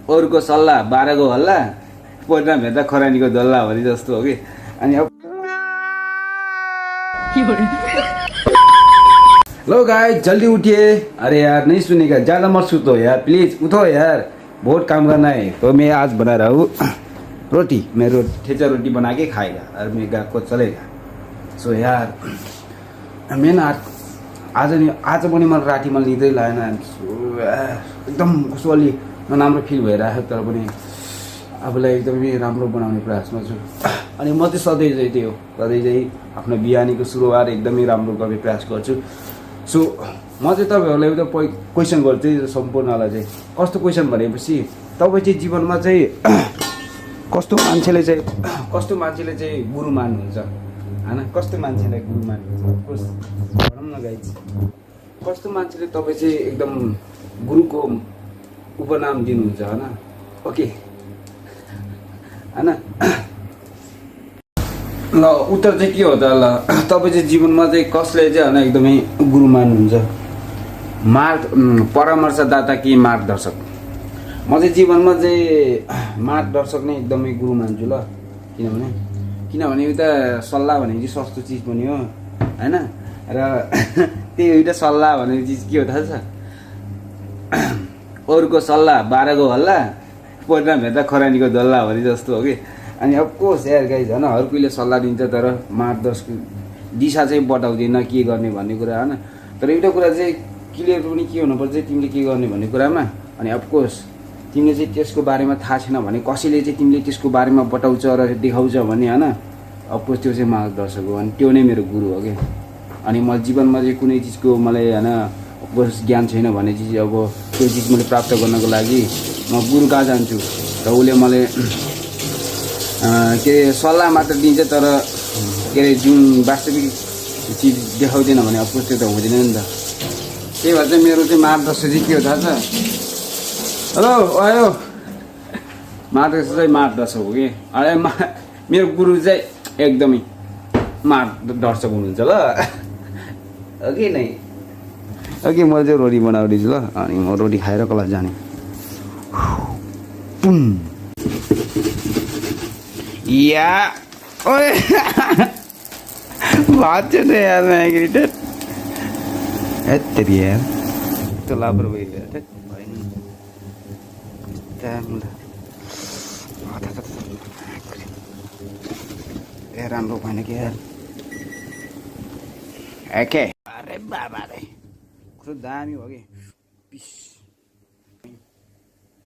अरूको सल्लाह 12 को हल्ला परिणाम हेर्दा खरानीको दल्ला भने जस्तो हो कि। अनि अब लो गाइस जल्दी उठिए। अरे यार नहीं सुनेगा, ज़्यादा मत सुतो यार, प्लीज उठो यार, बहुत काम करना है। तो मैं आज बना रहा हूँ रोटी। मैं ठेचा रोटी बना के खाएगा और मेरा को चलेगा। सो यार मैं ना आज पनि मलाई राति मलाई निद्रै लागेन। एकदम कस्तो अलि नराम्रो फिल भइरहेको तर पनि आफूलाई एकदमै राम्रो बनाउने प्रयासमा छु। अनि म चाहिँ सधैँ चाहिँ त्यो सधैँ चाहिँ आफ्नो बिहानीको सुरुवात एकदमै राम्रो गर्ने प्रयास गर्छु। सो म चाहिँ तपाईँहरूलाई एउटा क्वेसन गर्छु सम्पूर्णलाई चाहिँ। कस्तो क्वेसन भनेपछि तपाईँ चाहिँ जीवनमा चाहिँ कस्तो मान्छेले चाहिँ गुरु मान्नुहुन्छ हैन? कस्तो मान्छेलाई गुरु मान्नुहुन्छ भनौँ न गाइज। कस्तो मान्छेले तपाईँ चाहिँ एकदम गुरुको उपनाम दिनुहुन्छ हैन? ओके हैन? ल उत्तर चाहिँ के हो त? ल तपाईँ चाहिँ जीवनमा चाहिँ कसले चाहिँ हैन एकदमै गुरु मान्नुहुन्छ? परामर्शदाता कि मार्गदर्शक? म चाहिँ जीवनमा चाहिँ मार्गदर्शक नै एकदमै गुरु मान्छु। ल किनभने एउटा सल्लाह भनेको चाहिँ सस्तो चिज पनि हो हैन? र त्यही एउटा सल्लाह भनेको चिज के हो थाहा छ? अरूको सल्लाह 12 को हल्ला परिणाम हेर्दा खरानीको दल्ला भने जस्तो हो कि। अनि अफकोर्स यार गाइज हैन, हर कोहीले सल्लाह दिन्छ तर मार्गदर्शक दिशा चाहिँ बताउँदैन के गर्ने भन्ने कुरा हैन। तर एउटा कुरा चाहिँ क्लियर पनि के हुनुपर्छ तिमीले के गर्ने भन्ने कुरामा। अनि अफकोर्स तिमीले चाहिँ त्यसको बारेमा थाहा छैन भने कसैले चाहिँ तिमीले त्यसको बारेमा बताउँछ र देखाउँछ भने हैन, अफकोर्स त्यो चाहिँ मार्गदर्शक हो। अनि त्यो नै मेरो गुरु हो क्या। अनि म जीवनमा चाहिँ कुनै चिजको मलाई हैन अफकोर्स ज्ञान छैन भने चाहिँ अब त्यो चिज मैले प्राप्त गर्नको लागि म गुरु कहाँ जान्छु र उसले मलाई के सल्लाह मात्र दिन्छ तर के अरे जुन वास्तविक चिज देखाउँदैन भने अफकोर्स त्यो त हुँदैन नि त। त्यही भएर चाहिँ मेरो चाहिँ मार्गदर्शक चाहिँ के हो थाहा छ? हेलो आयो मार्गदर्शक चाहिँ मार्गदर्शक हो कि। अरे मेरो गुरु चाहिँ एकदमै मार्गदर्शक हुनुहुन्छ ल। ओके नै ओके म चाहिँ रोटी बनाउँदैछु ल। अनि म रोटी खाएर कला जाने। या ओए बात चाहिँ यार मैं एग्रीटेड है तेरी यार तो लापरवाही है यार राम्रो भएन कि यार। ओके अरे बाबा रे कस्तो दामी हो कि।